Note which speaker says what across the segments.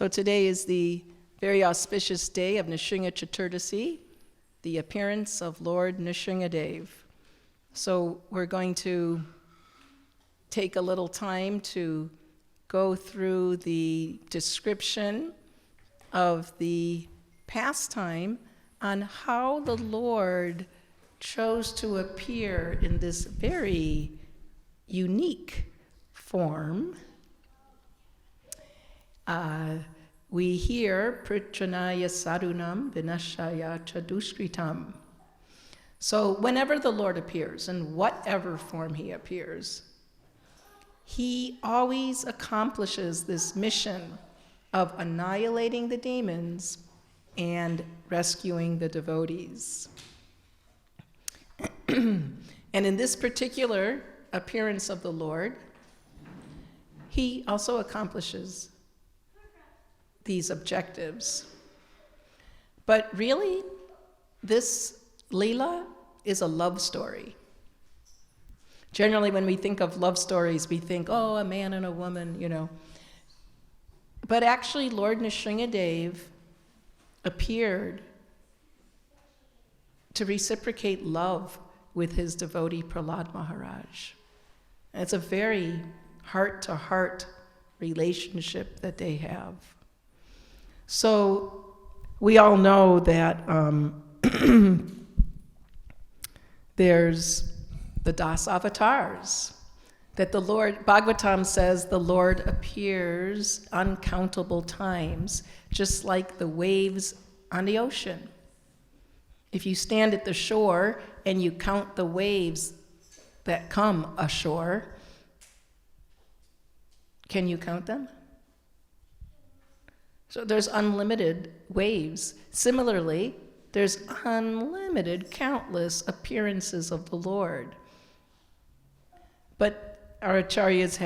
Speaker 1: So today is the very auspicious day of Kṛṣṇa-kathā, the appearance of Lord Kṛṣṇa-Devī. So we're going to take a little time to go through the description of the pastime on how the Lord chose to appear in this very unique form. We hear Pritranaya Sadhunam Vinashaya Chaduskritam. So whenever the Lord appears, in whatever form he appears, he always accomplishes this mission of annihilating the demons and rescuing the devotees. And in this particular appearance of the Lord, he also accomplishes these objectives. But really, this Leela is a love story. Generally, when we think of love stories, we think, oh, a man and a woman, you know. But actually, Lord Kṛṣṇa-Devī appeared to reciprocate love with his devotee Prahlad Maharaj. And it's a very heart-to-heart relationship that they have. So we all know that there's the Das avatars, that the Lord, Bhagavatam says the Lord appears uncountable times, just like the waves on the ocean. If you stand at the shore and you count the waves that come ashore, can you count them? So there's unlimited waves. Similarly, there's unlimited, countless appearances of the Lord. But our acharyas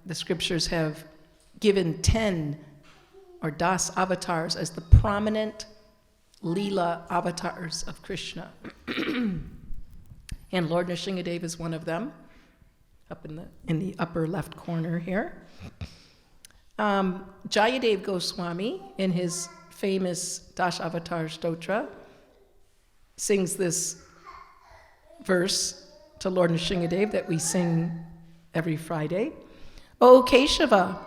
Speaker 1: the scriptures have given 10 or Das avatars as the prominent Leela avatars of Krishna. And Lord Kṛṣṇa-Devī is one of them, up in the upper left corner here. Jayadev Goswami, in his famous Dashavatar Stotra, sings this verse to Lord Kṛṣṇa-Devī that we sing every Friday. O Keshava,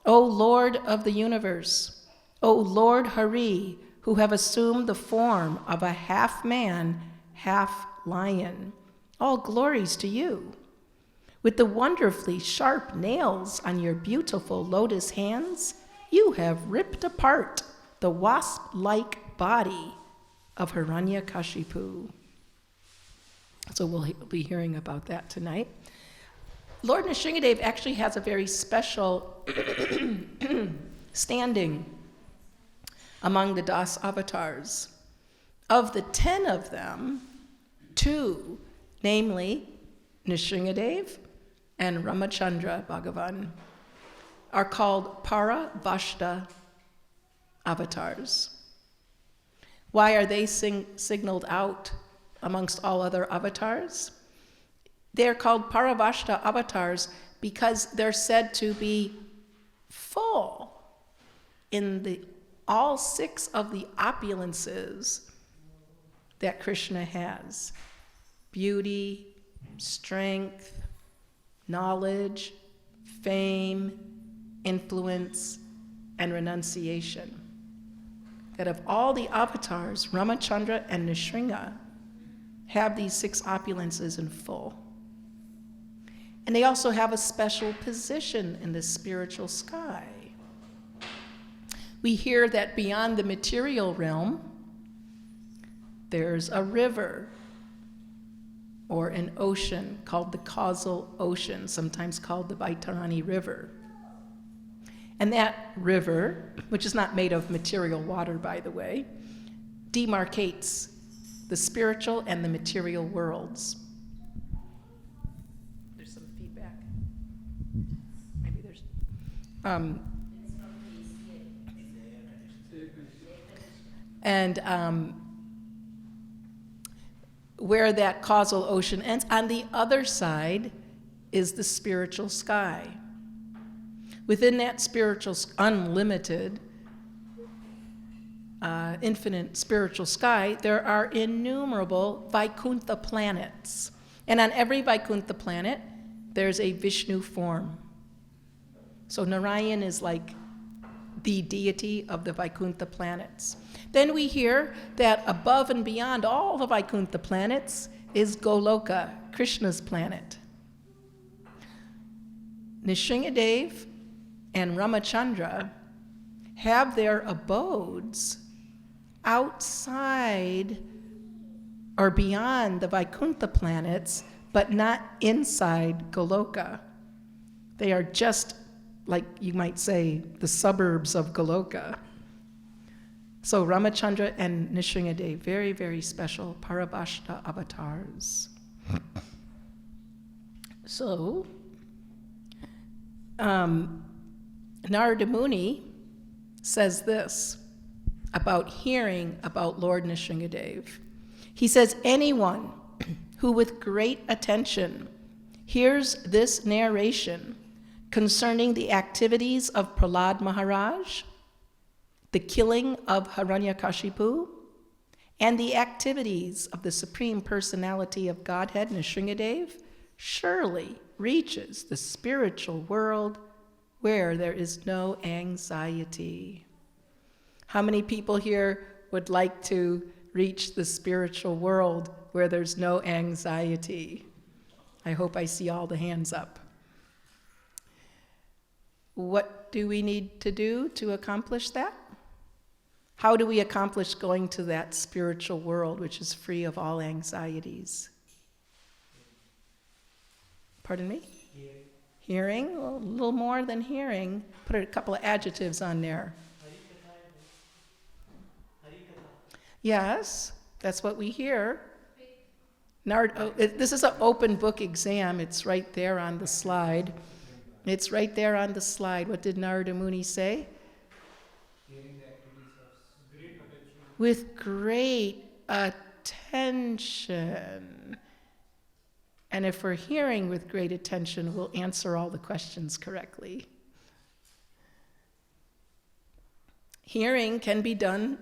Speaker 1: O Lord of the universe, O Lord Hare, who have assumed the form of a half man, half lion, all glories to you. With the wonderfully sharp nails on your beautiful lotus hands, you have ripped apart the wasp-like body of Hiranyakashipu. So we'll be hearing about that tonight. Lord Kṛṣṇa-Devī actually has a very special standing among the Das avatars. Of the 10 of them, 2, namely Kṛṣṇa-Devī and Ramachandra Bhagavan, are called Paravashta avatars. Why are they signaled out amongst all other avatars? They're called Paravashta avatars because they're said to be full in all 6 of the opulences that Krishna has: beauty, strength, knowledge, fame, influence, and renunciation. That of all the avatars, Ramachandra and Nrsimha have these 6 opulences in full. And they also have a special position in the spiritual sky. We hear that beyond the material realm, there's a river or an ocean called the causal ocean, sometimes called the Vaitarani River. And that river, which is not made of material water, by the way, demarcates the spiritual and the material worlds. There's some feedback. Maybe there's... where that causal ocean ends, on the other side is the spiritual sky. Within that spiritual unlimited infinite spiritual sky, there are innumerable Vaikuntha planets. And on every Vaikuntha planet, there's a Vishnu form. So Narayan is like the deity of the Vaikuntha planets. Then we hear that above and beyond all the Vaikuntha planets is Goloka, Krishna's planet. Nrsimhadev and Ramachandra have their abodes outside or beyond the Vaikuntha planets, but not inside Goloka. They are just, like you might say, the suburbs of Goloka. So Ramachandra and Nrsimhadev, very, very special Parabhashta avatars. So, Narada Muni says this about hearing about Lord Nrsimhadev. He says, anyone who with great attention hears this narration concerning the activities of Prahlad Maharaj, the killing of Hiranyakashipu, and the activities of the Supreme Personality of Godhead, Nrsimhadev, surely reaches the spiritual world where there is no anxiety. How many people here would like to reach the spiritual world where there's no anxiety? I hope I see all the hands up. What do we need to do to accomplish that? How do we accomplish going to that spiritual world which is free of all anxieties? Pardon me? Hearing? Well, a little more than hearing. Put a couple of adjectives on there. Yes, that's what we hear. This is an open book exam. It's right there on the slide. It's right there on the slide. What did Narada Muni say? With great attention. And if we're hearing with great attention, we'll answer all the questions correctly. Hearing can be done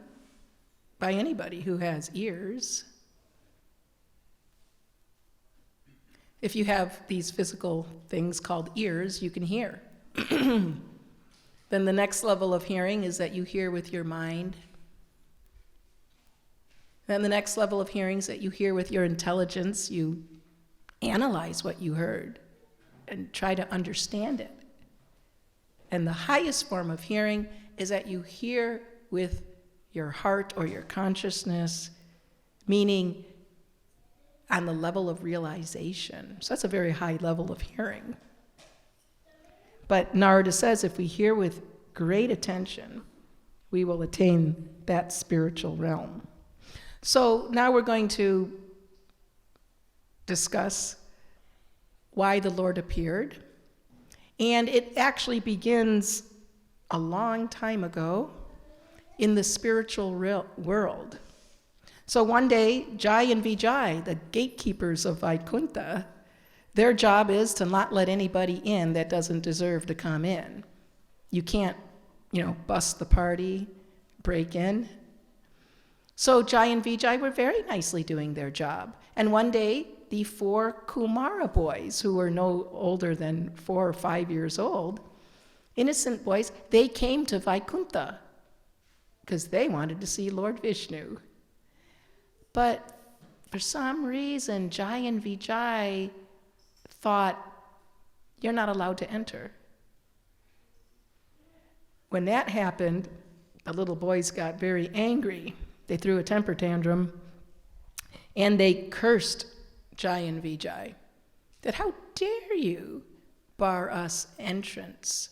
Speaker 1: by anybody who has ears. If you have these physical things called ears, you can hear. Then the next level of hearing is that you hear with your mind. Then the next level of hearing is that you hear with your intelligence. You analyze what you heard and try to understand it. And the highest form of hearing is that you hear with your heart or your consciousness, meaning on the level of realization. So that's a very high level of hearing. But Narada says if we hear with great attention, we will attain that spiritual realm. So now we're going to discuss why the Lord appeared. And it actually begins a long time ago in the spiritual world. So one day, Jai and Vijay, the gatekeepers of Vaikuntha, their job is to not let anybody in that doesn't deserve to come in. You can't, bust the party, break in. So Jai and Vijay were very nicely doing their job. And one day, the 4 Kumara boys, who were no older than 4 or 5 years old, innocent boys, they came to Vaikuntha because they wanted to see Lord Vishnu. But for some reason, Jai and Vijay thought, you're not allowed to enter. When that happened, the little boys got very angry. They threw a temper tantrum, and they cursed Jai and Vijay, that how dare you bar us entrance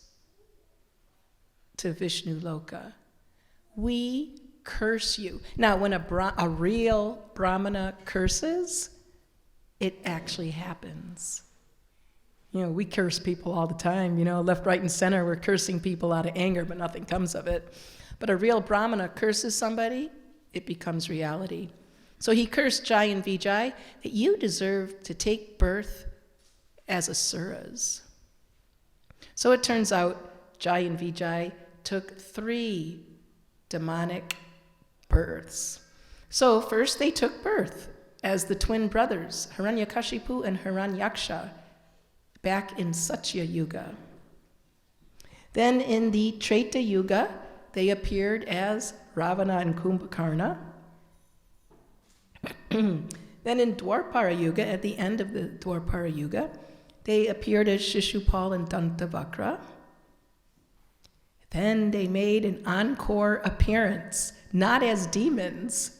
Speaker 1: to Vishnu Loka? We curse you. Now, when a real Brahmana curses, it actually happens. We curse people all the time, left, right, and center. We're cursing people out of anger, but nothing comes of it. But a real Brahmana curses somebody, it becomes reality. So he cursed Jai and Vijay that you deserve to take birth as asuras. So it turns out Jai and Vijay took 3 demonic births. So first they took birth as the twin brothers, Hiranyakashipu and Hiranyaksha, back in Satya Yuga. Then in the Treta Yuga, they appeared as Ravana and Kumbhakarna. Then in Dwapara Yuga, at the end of the Dwapara Yuga, they appeared as Shishupal and Dantavakra. Then they made an encore appearance, not as demons,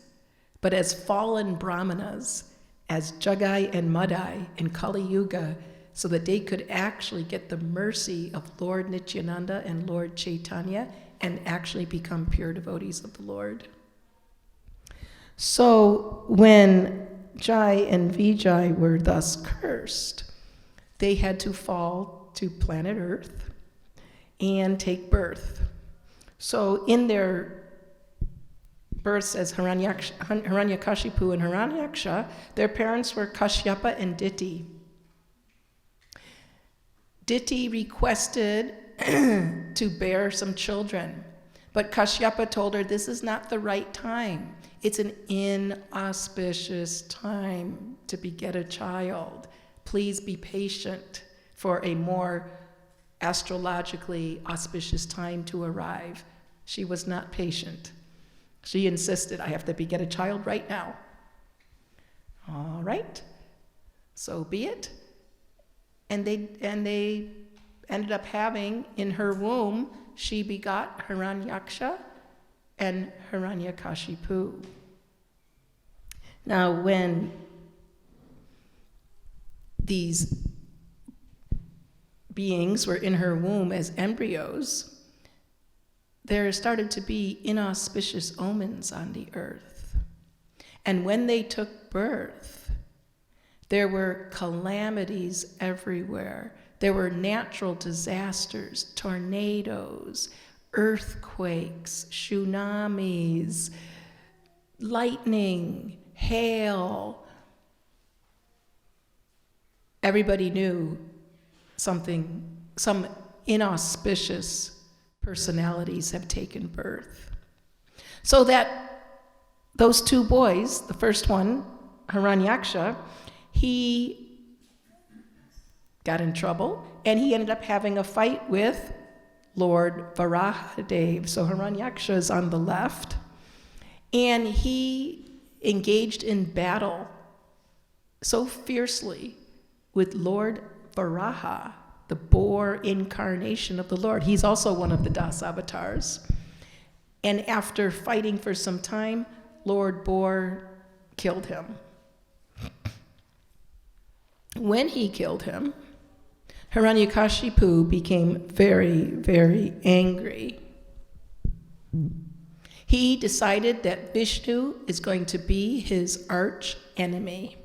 Speaker 1: but as fallen brahmanas, as Jagai and Madai in Kali Yuga, so that they could actually get the mercy of Lord Nityananda and Lord Chaitanya and actually become pure devotees of the Lord. So when Jai and Vijay were thus cursed, they had to fall to planet Earth and take birth. So in their births as Hiranyakashipu and Hiranyaksha, their parents were Kashyapa and Diti. Diti requested to bear some children, but Kashyapa told her, this is not the right time. It's an inauspicious time to beget a child. Please be patient for a more astrologically auspicious time to arrive. She was not patient. She insisted, I have to beget a child right now. All right, so be it. And they ended up having, in her womb, she begot Hiranyaksha and Hiranyakashipu. Now, when these beings were in her womb as embryos, there started to be inauspicious omens on the earth. And when they took birth, there were calamities everywhere. There were natural disasters, tornadoes, earthquakes, tsunamis, lightning, hail. Everybody knew some inauspicious personalities have taken birth. So that those two boys, the first one, Hiranyaksha, he got in trouble and he ended up having a fight with Lord Varahadev. So Hiranyaksha is on the left, and he engaged in battle so fiercely with Lord Varaha, the boar incarnation of the Lord. He's also one of the Das avatars. And after fighting for some time, Lord Boar killed him. When he killed him, Hiranyakashipu became very, very angry. He decided that Vishnu is going to be his arch enemy.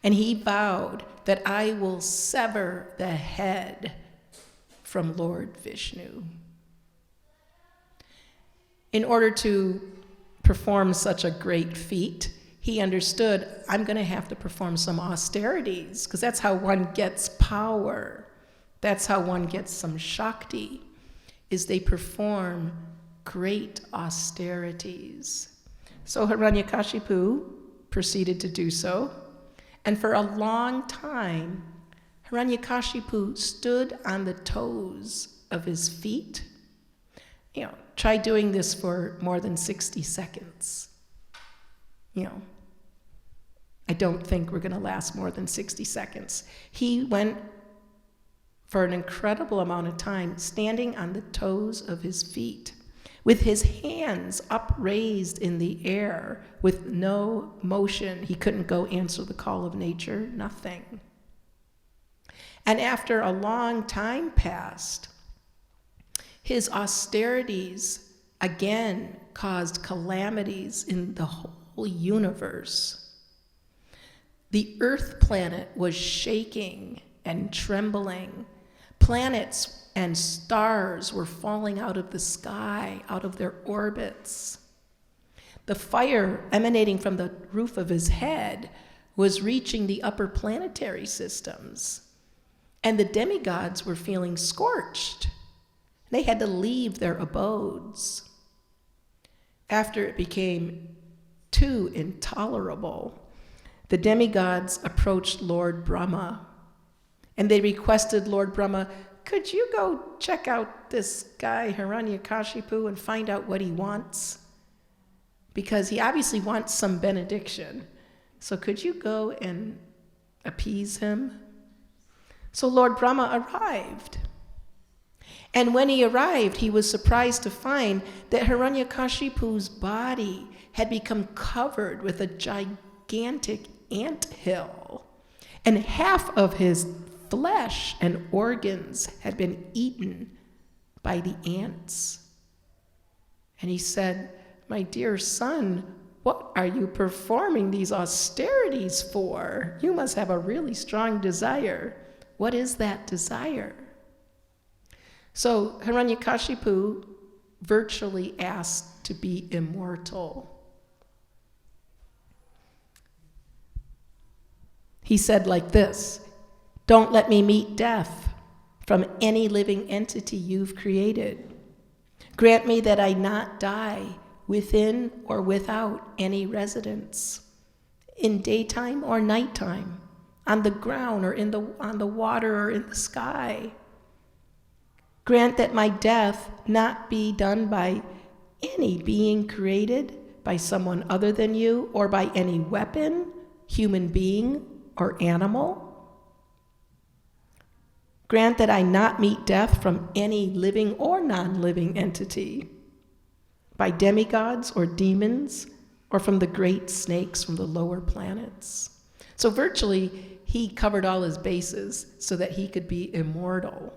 Speaker 1: And he vowed that I will sever the head from Lord Vishnu. In order to perform such a great feat, he understood, I'm going to have to perform some austerities, because that's how one gets power. That's how one gets some Shakti, is they perform great austerities. So Hiranyakashipu proceeded to do so. And for a long time, Hiranyakashipu stood on the toes of his feet. Try doing this for more than 60 seconds. I don't think we're going to last more than 60 seconds. He went for an incredible amount of time standing on the toes of his feet, with his hands upraised in the air, with no motion. He couldn't go answer the call of nature, nothing. And after a long time passed, his austerities again caused calamities in the whole universe. The Earth planet was shaking and trembling. Planets and stars were falling out of the sky, out of their orbits. The fire emanating from the roof of his head was reaching the upper planetary systems, and the demigods were feeling scorched. They had to leave their abodes. after it became too intolerable, the demigods approached Lord Brahma, and they requested Lord Brahma, could you go check out this guy, Hiranyakashipu, and find out what he wants? Because he obviously wants some benediction. So could you go and appease him? So Lord Brahma arrived. And when he arrived, he was surprised to find that Hiranyakashipu's body had become covered with a gigantic anthill, and half of his flesh and organs had been eaten by the ants. And he said, my dear son, what are you performing these austerities for? You must have a really strong desire. What is that desire? So Hiranyakashipu virtually asked to be immortal. He said like this, don't let me meet death from any living entity you've created. Grant me that I not die within or without any residence, in daytime or nighttime, on the ground or on the water or in the sky. Grant that my death not be done by any being created, by someone other than you, or by any weapon, human being, or animal. Grant that I not meet death from any living or non-living entity, by demigods or demons, or from the great snakes from the lower planets. So virtually, he covered all his bases so that he could be immortal.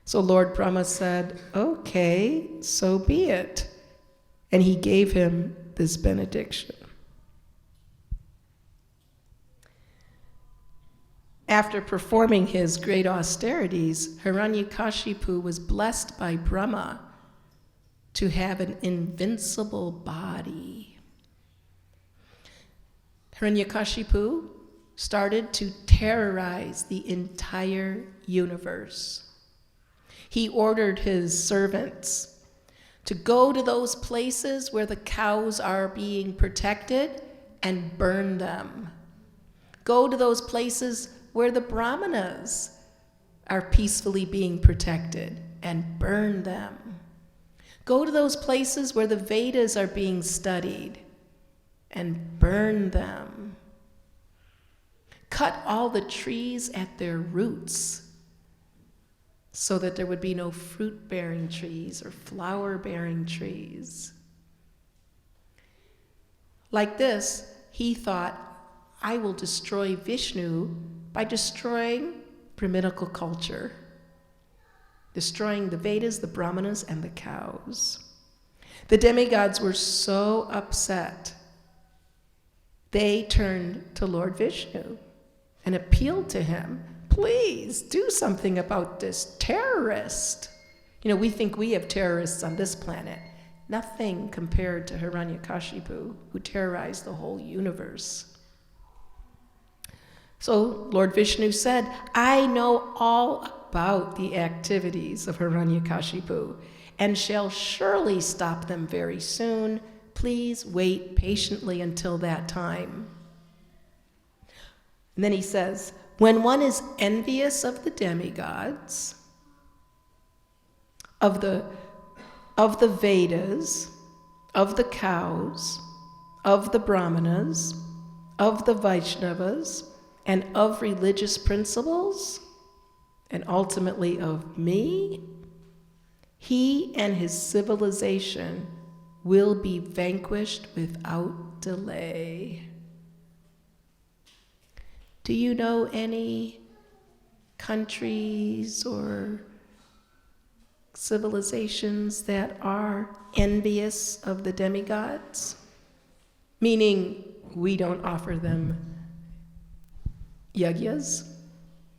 Speaker 1: So Lord Brahma said, okay, so be it. And he gave him this benediction. After performing his great austerities, Hiranyakashipu was blessed by Brahma to have an invincible body. Hiranyakashipu started to terrorize the entire universe. He ordered his servants to go to those places where the cows are being protected and burn them. Go to those places where the brahmanas are peacefully being protected and burn them. Go to those places where the Vedas are being studied and burn them. Cut all the trees at their roots so that there would be no fruit-bearing trees or flower-bearing trees. Like this, he thought, I will destroy Vishnu by destroying Brahminical culture, destroying the Vedas, the Brahmanas, and the cows. The demigods were so upset, they turned to Lord Vishnu and appealed to him, please do something about this terrorist. You know, we think we have terrorists on this planet. Nothing compared to Hiranyakashipu, who terrorized the whole universe. So Lord Vishnu said, I know all about the activities of Hiranyakashipu and shall surely stop them very soon. Please wait patiently until that time. And then he says, when one is envious of the demigods, of the Vedas, of the cows, of the Brahmanas, of the Vaishnavas, and of religious principles, and ultimately of me, he and his civilization will be vanquished without delay. Do you know any countries or civilizations that are envious of the demigods? Meaning, we don't offer them yagyas,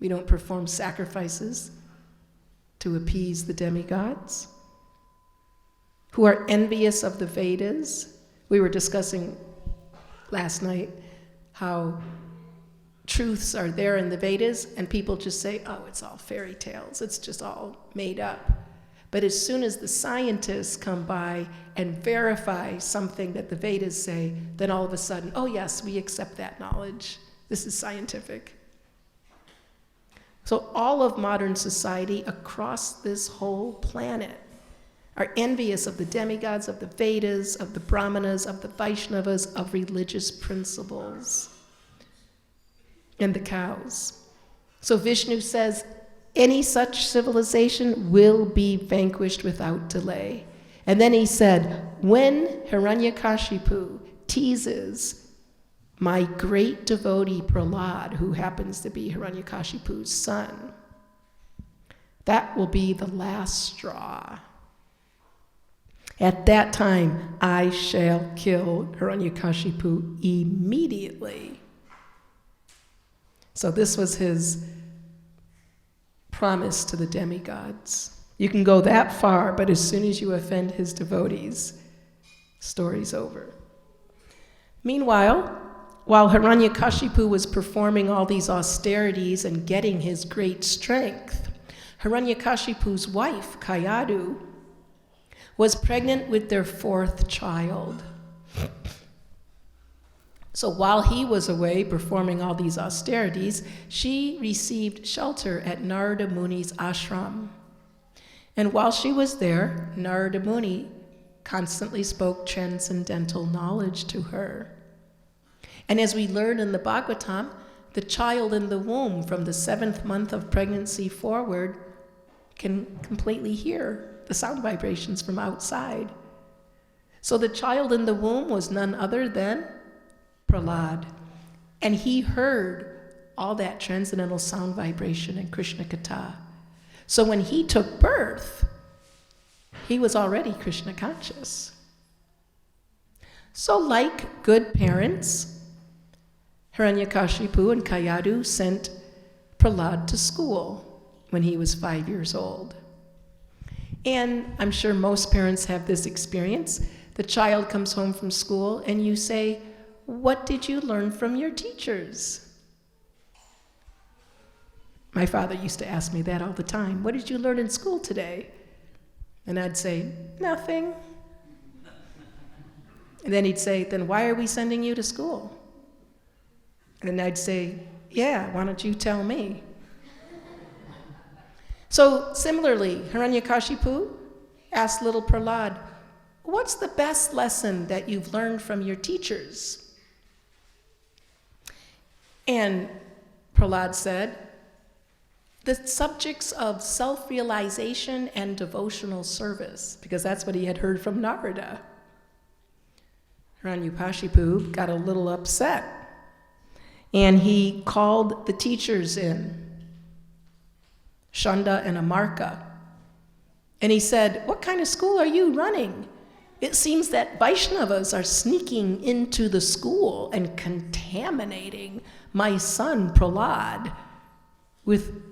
Speaker 1: we don't perform sacrifices to appease the demigods, who are envious of the Vedas. We were discussing last night how truths are there in the Vedas, and people just say, oh, it's all fairy tales, it's just all made up. But as soon as the scientists come by and verify something that the Vedas say, then all of a sudden, oh yes, we accept that knowledge. This is scientific. So all of modern society across this whole planet are envious of the demigods, of the Vedas, of the Brahmanas, of the Vaishnavas, of religious principles, and the cows. So Vishnu says, any such civilization will be vanquished without delay. And then he said, when Hiranyakashipu teases my great devotee Prahlad, who happens to be Hiranyakashipu's son, that will be the last straw. At that time, I shall kill Hiranyakashipu immediately. So this was his promise to the demigods. You can go that far, but as soon as you offend his devotees, story's over. Meanwhile, while Hiranyakashipu was performing all these austerities and getting his great strength, Hiranyakashipu's wife, Kayadu, was pregnant with their fourth child. So while he was away performing all these austerities, she received shelter at Narada Muni's ashram. And while she was there, Narada Muni constantly spoke transcendental knowledge to her. And as we learn in the Bhagavatam, the child in the womb from the 7th month of pregnancy forward can completely hear the sound vibrations from outside. So the child in the womb was none other than Prahlad, and he heard all that transcendental sound vibration in Kṛṣṇa-kathā. So when he took birth, he was already Krishna conscious. So like good parents, Hiranyakashipu and Kayadu sent Prahlad to school when he was 5 years old. And I'm sure most parents have this experience. The child comes home from school and you say, what did you learn from your teachers? My father used to ask me that all the time. What did you learn in school today? And I'd say, nothing. And then he'd say, then why are we sending you to school? And I'd say, yeah, why don't you tell me? So similarly, Hiranyakashipu asked little Prahlad, what's the best lesson that you've learned from your teachers? And Prahlad said, the subjects of self-realization and devotional service, because that's what he had heard from Narada. Hiranyakashipu got a little upset, and he called the teachers in, Shanda and Amarka, and he said, what kind of school are you running? It seems that Vaishnavas are sneaking into the school and contaminating my son Prahlad with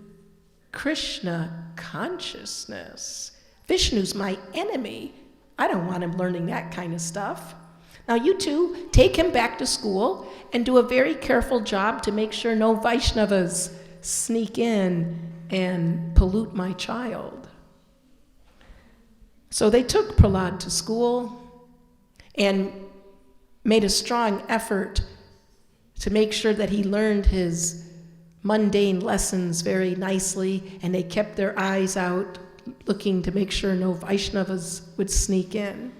Speaker 1: Krishna consciousness. Vishnu's my enemy. I don't want him learning that kind of stuff. Now you two take him back to school and do a very careful job to make sure no Vaishnavas sneak in and pollute my child. So they took Prahlad to school and made a strong effort to make sure that he learned his mundane lessons very nicely, and they kept their eyes out looking to make sure no Vaishnavas would sneak in.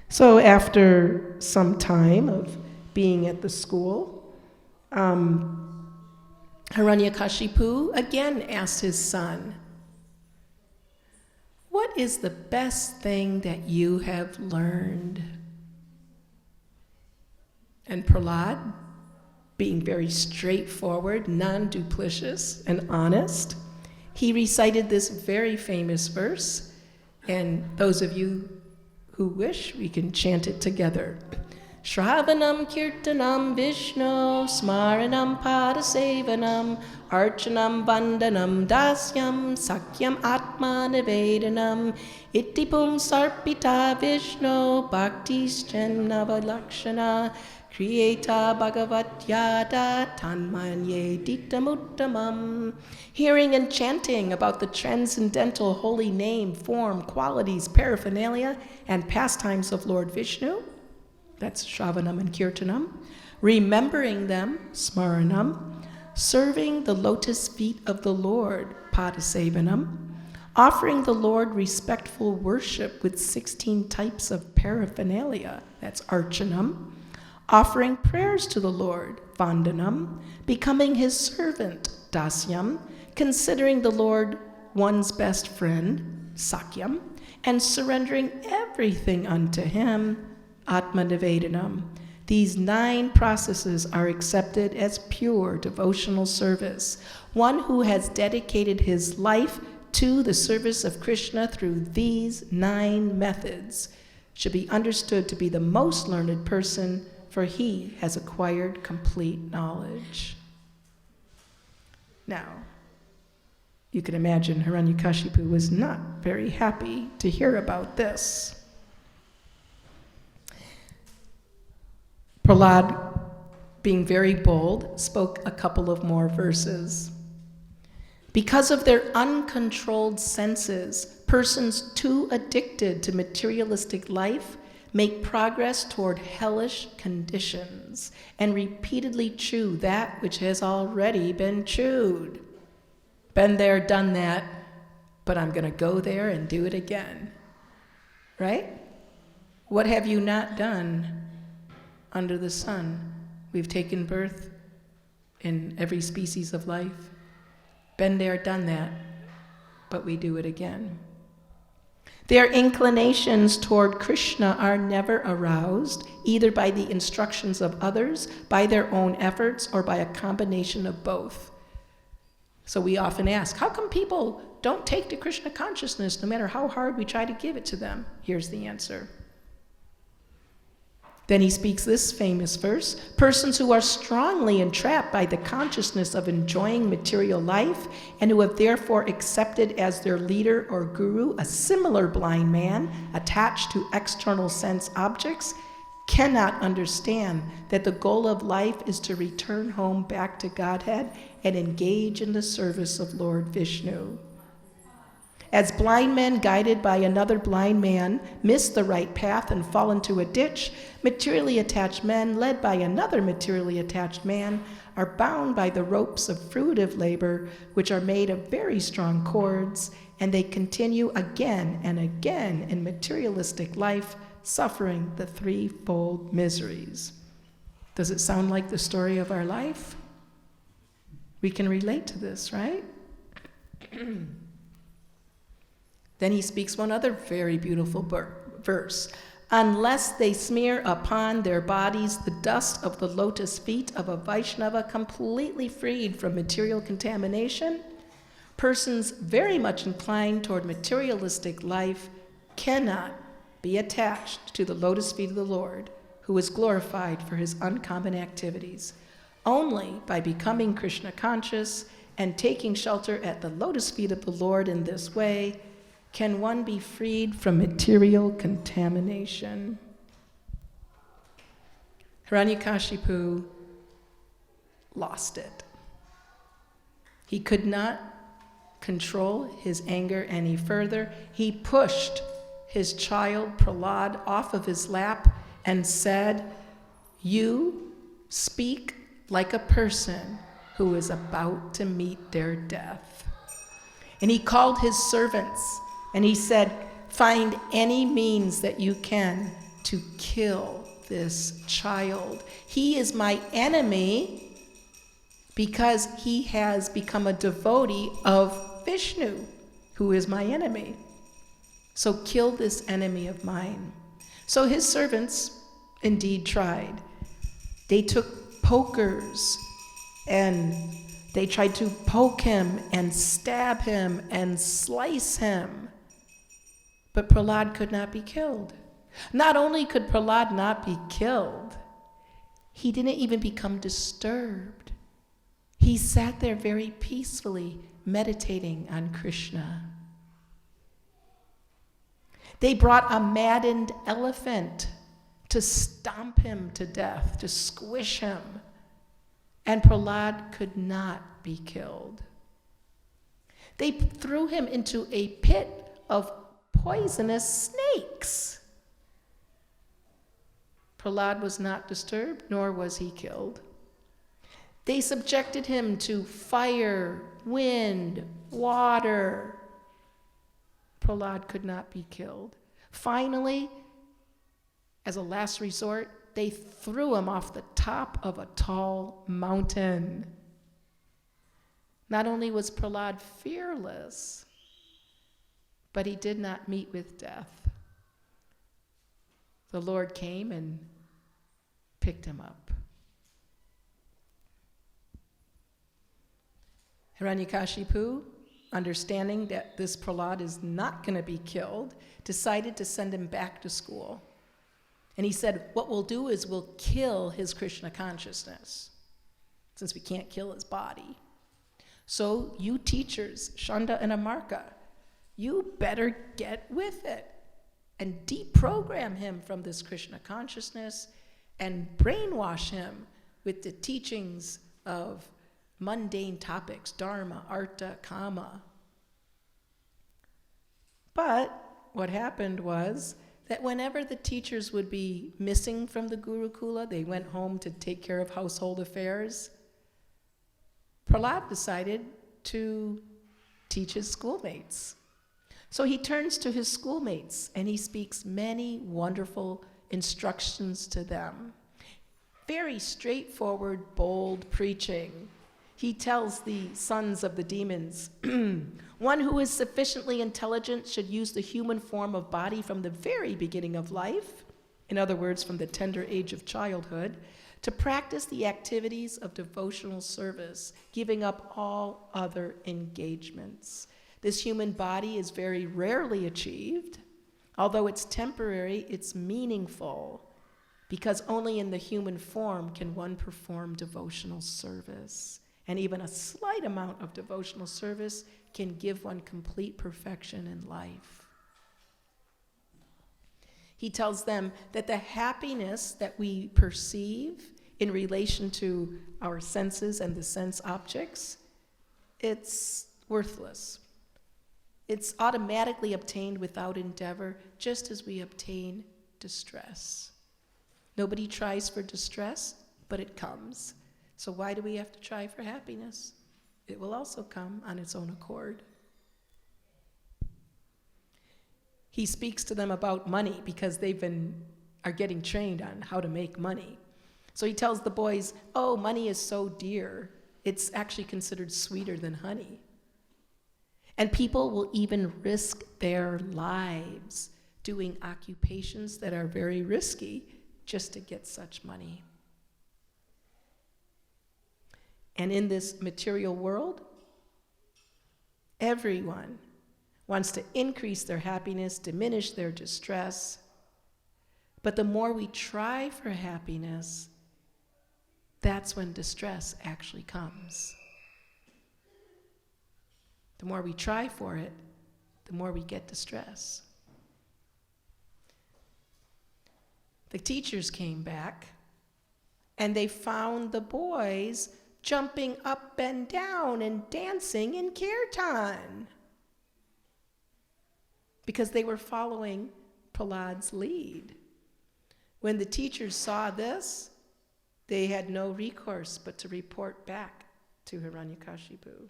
Speaker 1: So after some time of being at the school, Hiranyakashipu again asked his son, what is the best thing that you have learned? And Prahlad, being very straightforward, non-duplicitous, and honest, he recited this very famous verse, and those of you who wish, we can chant it together. Shravanam kirtanam Vishnu smaranam padasevanam archanam vandanam dasyam sakyam atma nivedanam itipum sarpita Vishnu bhaktischem navalakshana Kriyeta Bhagavat Yada Tanmanye Ditamuttamam. Hearing and chanting about the transcendental holy name, form, qualities, paraphernalia, and pastimes of Lord Vishnu. That's Shravanam and Kirtanam. Remembering them, Smaranam. Serving the lotus feet of the Lord, Padasevanam. Offering the Lord respectful worship with 16 types of paraphernalia, that's Archanam. Offering prayers to the Lord, Vandanam. Becoming his servant, Dasyam. Considering the Lord one's best friend, Sakyam. And surrendering everything unto him, Atmanivedanam. These 9 processes are accepted as pure devotional service. One who has dedicated his life to the service of Krishna through these 9 methods should be understood to be the most learned person, for he has acquired complete knowledge. Now, you can imagine Hiranyakashipu was not very happy to hear about this. Prahlad, being very bold, spoke a couple of more verses. Because of their uncontrolled senses, persons too addicted to materialistic life make progress toward hellish conditions and repeatedly chew that which has already been chewed. Been there, done that, but I'm going to go there and do it again. Right? What have you not done under the sun? We've taken birth in every species of life. Been there, done that, but we do it again. Their inclinations toward Krishna are never aroused, either by the instructions of others, by their own efforts, or by a combination of both. So we often ask, how come people don't take to Krishna consciousness no matter how hard we try to give it to them? Here's the answer. Then he speaks this famous verse: persons who are strongly entrapped by the consciousness of enjoying material life and who have therefore accepted as their leader or guru a similar blind man attached to external sense objects cannot understand that the goal of life is to return home back to Godhead and engage in the service of Lord Vishnu. As blind men guided by another blind man miss the right path and fall into a ditch, materially attached men led by another materially attached man are bound by the ropes of fruitive labor, which are made of very strong cords, and they continue again and again in materialistic life, suffering the 3-fold miseries. Does it sound like the story of our life? We can relate to this, right? Then he speaks one other very beautiful verse. Unless they smear upon their bodies the dust of the lotus feet of a Vaishnava completely freed from material contamination, persons very much inclined toward materialistic life cannot be attached to the lotus feet of the Lord, who is glorified for his uncommon activities. Only by becoming Krishna conscious and taking shelter at the lotus feet of the Lord in this way can one be freed from material contamination. Hiranyakashipu lost it. He could not control his anger any further. He pushed his child Prahlad off of his lap and said, "You speak like a person who is about to meet their death." And he called his servants and he said, "Find any means that you can to kill this child. He is my enemy because he has become a devotee of Vishnu, who is my enemy. So kill this enemy of mine." So his servants indeed tried. They took pokers and they tried to poke him and stab him and slice him. But Prahlad could not be killed. Not only could Prahlad not be killed, he didn't even become disturbed. He sat there very peacefully, meditating on Krishna. They brought a maddened elephant to stomp him to death, to squish him. And Prahlād could not be killed. They threw him into a pit of poisonous snakes. Prahlād was not disturbed, nor was he killed. They subjected him to fire, wind, water. Prahlād could not be killed. Finally, as a last resort, they threw him off the top of a tall mountain. Not only was Prahlād fearless, but he did not meet with death. The Lord came and picked him up. Hiranyakashipu, understanding that this Prahlād is not going to be killed, decided to send him back to school. And he said, what we'll do is we'll kill his Krishna consciousness, since we can't kill his body. So you teachers, Shanda and Amarka, you better get with it and deprogram him from this Krishna consciousness and brainwash him with the teachings of mundane topics, dharma, artha, kama. But what happened was that whenever the teachers would be missing from the Gurukula, they went home to take care of household affairs, Prahlād decided to teach his schoolmates. So he turns to his schoolmates and he speaks many wonderful instructions to them. Very straightforward, bold preaching. He tells the sons of the demons, one who is sufficiently intelligent should use the human form of body from the very beginning of life, in other words, from the tender age of childhood, to practice the activities of devotional service, giving up all other engagements. This human body is very rarely achieved. Although it's temporary, it's meaningful, because only in the human form can one perform devotional service. And even a slight amount of devotional service can give one complete perfection in life. He tells them that the happiness that we perceive in relation to our senses and the sense objects, it's worthless. It's automatically obtained without endeavor, just as we obtain distress. Nobody tries for distress, but it comes. So why do we have to try for happiness? It will also come on its own accord. He speaks to them about money because are getting trained on how to make money. So he tells the boys, oh, money is so dear, it's actually considered sweeter than honey. And people will even risk their lives doing occupations that are very risky just to get such money. And in this material world, everyone wants to increase their happiness, diminish their distress. But the more we try for happiness, that's when distress actually comes. The more we try for it, the more we get distress. The teachers came back, and they found the boys jumping up and down and dancing in kirtan because they were following Prahlād's lead. When the teachers saw this, they had no recourse but to report back to Hiranyakashipu.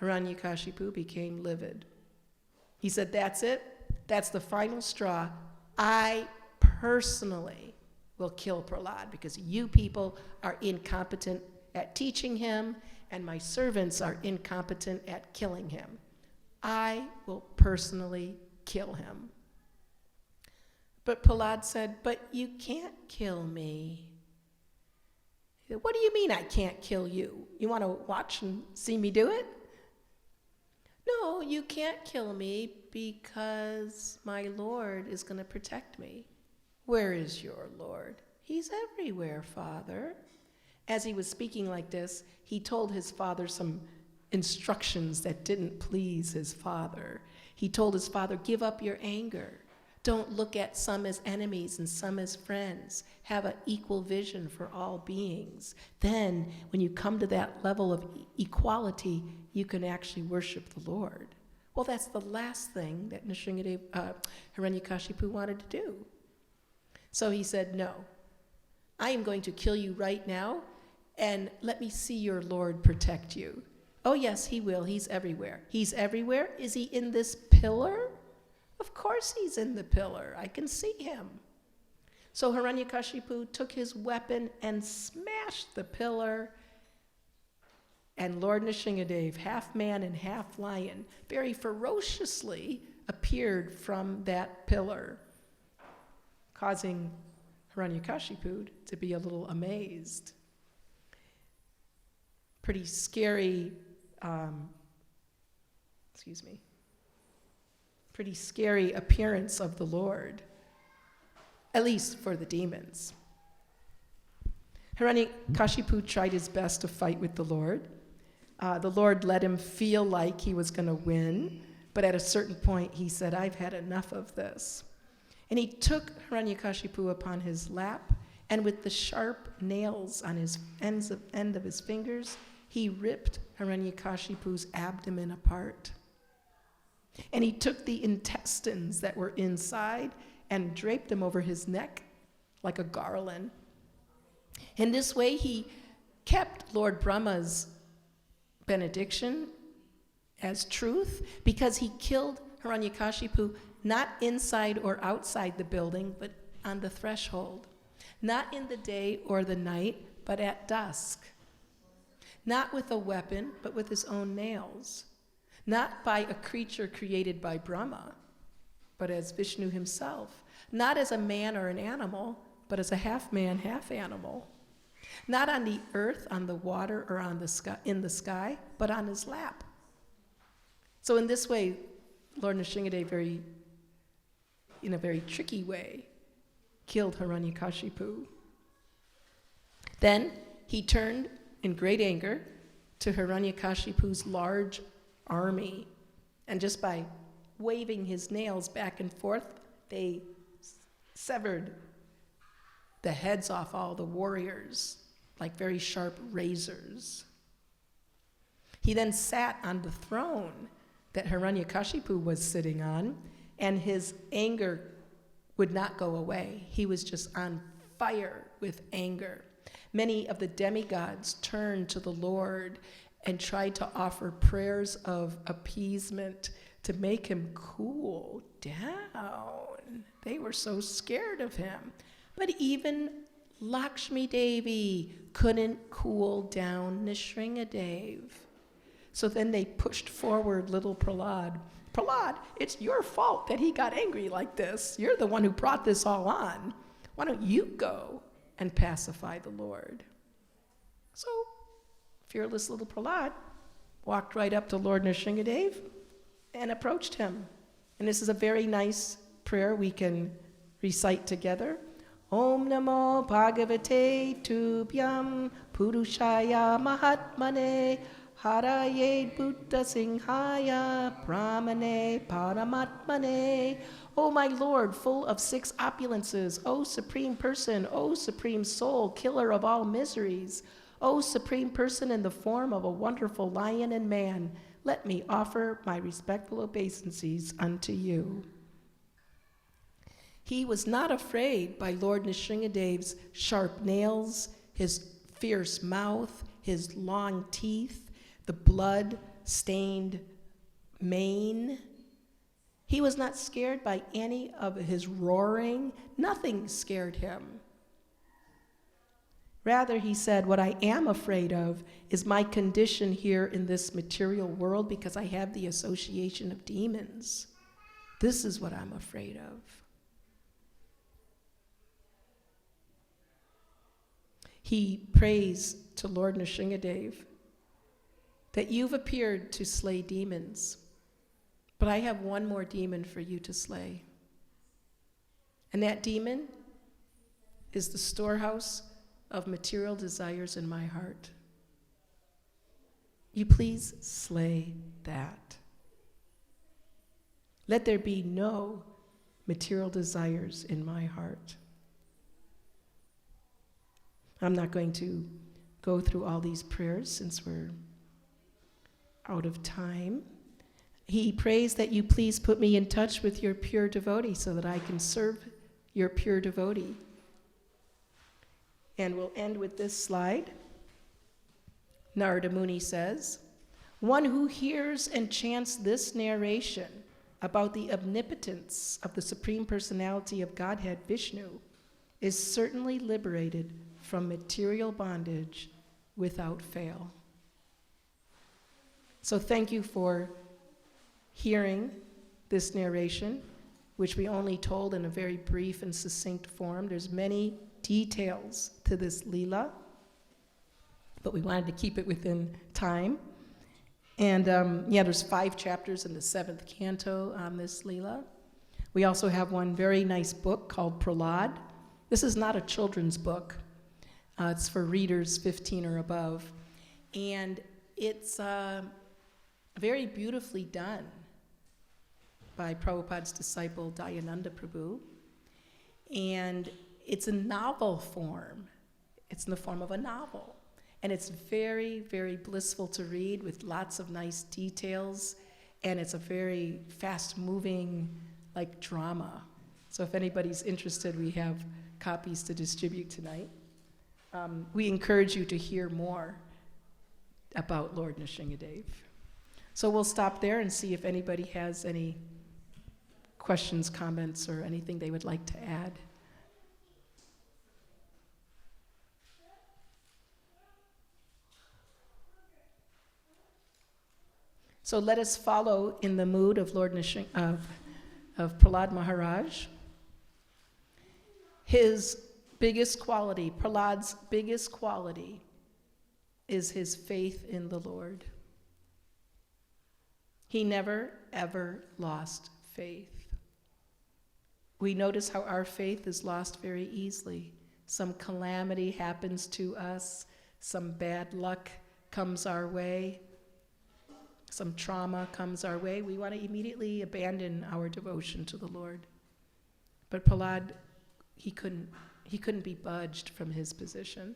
Speaker 1: Hiranyakashipu became livid. He said, that's it. That's the final straw. I personally will kill Prahlād because you people are incompetent at teaching him and my servants are incompetent at killing him. I will personally kill him. But Prahlād said, but you can't kill me. He said, what do you mean I can't kill you? You want to watch and see me do it? No, you can't kill me because my Lord is going to protect me. Where is your Lord? He's everywhere, Father. As he was speaking like this, he told his father some instructions that didn't please his father. He told his father, give up your anger. Don't look at some as enemies and some as friends. Have an equal vision for all beings. Then, when you come to that level of equality, you can actually worship the Lord. Well, that's the last thing that Hiranyakashipu wanted to do. So he said, no, I am going to kill you right now, and let me see your Lord protect you. Oh, yes, he will. He's everywhere. He's everywhere. Is he in this pillar? Of course he's in the pillar. I can see him. So Hiranyakashipu took his weapon and smashed the pillar, and Lord Nrsimhadev, half man and half lion, very ferociously appeared from that pillar, causing Hiranyakashipu to be a little amazed. Pretty scary, pretty scary appearance of the Lord, at least for the demons. Hiranyakashipu tried his best to fight with the Lord. The Lord let him feel like he was going to win, but at a certain point he said, I've had enough of this. And he took Hiranyakashipu upon his lap, and with the sharp nails on his end of his fingers, he ripped Hiranyakashipu's abdomen apart. And he took the intestines that were inside and draped them over his neck like a garland. In this way, he kept Lord Brahma's benediction as truth, because he killed Hiranyakashipu not inside or outside the building, but on the threshold. Not in the day or the night, but at dusk. Not with a weapon, but with his own nails. Not by a creature created by Brahma, but as Vishnu himself. Not as a man or an animal, but as a half man, half animal. Not on the earth, on the water, or on the sky, in the sky, but on his lap. So in this way, Lord Nrsimhadev, in a very tricky way, killed Hiranyakashipu. Then he turned in great anger to Hiranyakashipu's large army, and just by waving his nails back and forth, they severed the heads off all the warriors like very sharp razors. He then sat on the throne that Hiranyakashipu was sitting on, and his anger would not go away. He was just on fire with anger. Many of the demigods turned to the Lord and tried to offer prayers of appeasement to make him cool down. They were so scared of him. But even Lakshmi Devi couldn't cool down Nrsimhadev. So then they pushed forward little Prahlad. Prahlad, it's your fault that he got angry like this. You're the one who brought this all on. Why don't you go and pacify the Lord? So fearless little Prahlad walked right up to Lord Nrsimhadev and approached him. And this is a very nice prayer we can recite together. Om Namo Bhagavate Tubhyam Purushaya Mahatmane Haraye Buddha Singhaya Brahmane Paramatmane. O my Lord, full of 6 opulences, O Supreme Person, O Supreme Soul, killer of all miseries, O Supreme Person in the form of a wonderful lion and man, let me offer my respectful obeisances unto you. He was not afraid by Lord Nrsimhadev's sharp nails, his fierce mouth, his long teeth, the blood-stained mane. He was not scared by any of his roaring. Nothing scared him. Rather, he said, what I am afraid of is my condition here in this material world, because I have the association of demons. This is what I'm afraid of. He prays to Lord Nrsimhadev that you've appeared to slay demons, but I have one more demon for you to slay. And that demon is the storehouse of material desires in my heart. You please slay that. Let there be no material desires in my heart. I'm not going to go through all these prayers since we're out of time. He prays that you please put me in touch with your pure devotee so that I can serve your pure devotee. And we'll end with this slide. Narada Muni says, one who hears and chants this narration about the omnipotence of the Supreme Personality of Godhead, Vishnu, is certainly liberated from material bondage without fail. So thank you for hearing this narration, which we only told in a very brief and succinct form. There's many details to this Leela, but we wanted to keep it within time. And there's 5 chapters in the 7th canto on this Leela. We also have one very nice book called Prahlad. This is not a children's book. It's for readers 15 or above. And it's very beautifully done by Prabhupada's disciple, Dayananda Prabhu. And it's a novel form. It's in the form of a novel. And it's very, very blissful to read with lots of nice details. And it's a very fast-moving, like, drama. So if anybody's interested, we have copies to distribute tonight. We encourage you to hear more about Lord Nrsingadev. So we'll stop there and see if anybody has any questions, comments, or anything they would like to add. So let us follow in the mood of Lord of Prahlad Maharaj. His biggest quality, Prahlad's biggest quality, is his faith in the Lord. He never, ever lost faith. We notice how our faith is lost very easily. Some calamity happens to us, some bad luck comes our way, some trauma comes our way. We want to immediately abandon our devotion to the Lord. But Prahlad, he couldn't be budged from his position.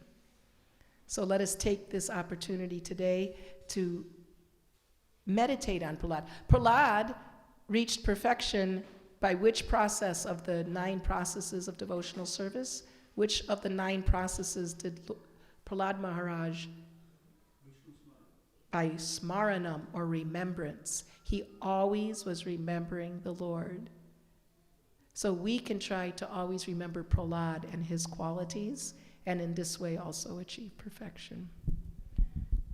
Speaker 1: So let us take this opportunity today to meditate on Prahlad. Prahlad reached perfection by which process of the 9 processes of devotional service? Which of the 9 processes did Prahlad Maharaj? By smaranam, or remembrance. He always was remembering the Lord. So we can try to always remember Prahlad and his qualities, and in this way also achieve perfection.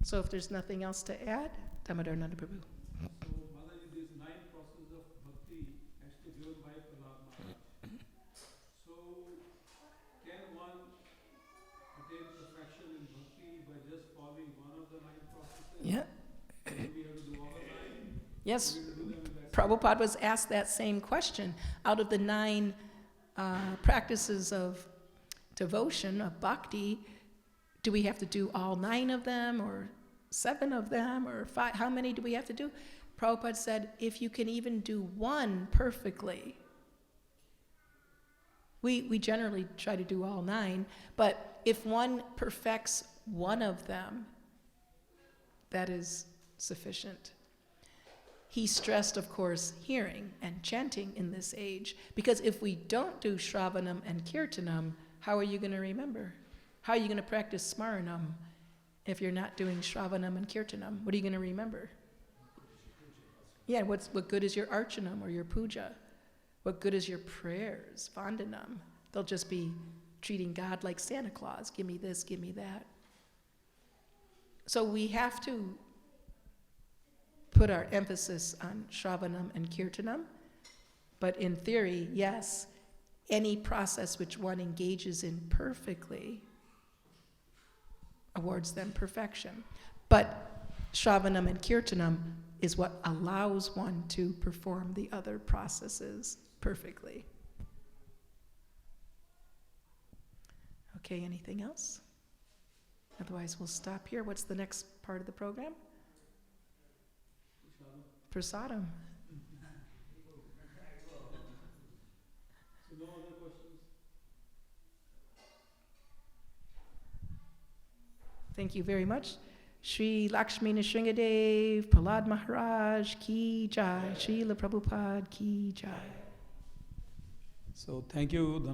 Speaker 1: So if there's nothing else to add, Damodar Nanda Prabhu.
Speaker 2: So, Motherji, these 9 processes of bhakti actually given by Prahlad Maharaj. So, can one attain perfection in bhakti by just following one of the 9 processes?
Speaker 1: Yeah.
Speaker 2: Do we have to do all 9?
Speaker 1: Yes.
Speaker 2: Do we have to do them in that
Speaker 1: Prabhupada was asked that same question. Out of the 9 practices of devotion, of bhakti, do we have to do all 9 of them, or 7 of them, or 5? How many do we have to do? Prabhupada said, if you can even do 1 perfectly. We generally try to do all 9, but if one perfects 1 of them, that is sufficient. He stressed, of course, hearing and chanting in this age, because if we don't do Shravanam and Kirtanam, how are you going to remember? How are you going to practice Smaranam if you're not doing Shravanam and Kirtanam? What are you going to remember? Yeah, what good is your Archanam or your Puja? What good is your prayers, Vandanam? They'll just be treating God like Santa Claus. Give me this, give me that. So we have to put our emphasis on Shravanam and Kirtanam, but in theory, yes, any process which one engages in perfectly awards them perfection. But Shravanam and Kirtanam is what allows one to perform the other processes perfectly. Okay, anything else? Otherwise, we'll stop here. What's the next part of the program? Prasadam.
Speaker 2: No other questions?
Speaker 1: Thank you very much. Shri Lakshmi Nrsimhadev, Prahlad Maharaj Ki Jai, Srila Prabhupada Ki Jai.
Speaker 2: So thank you, Dānakeli.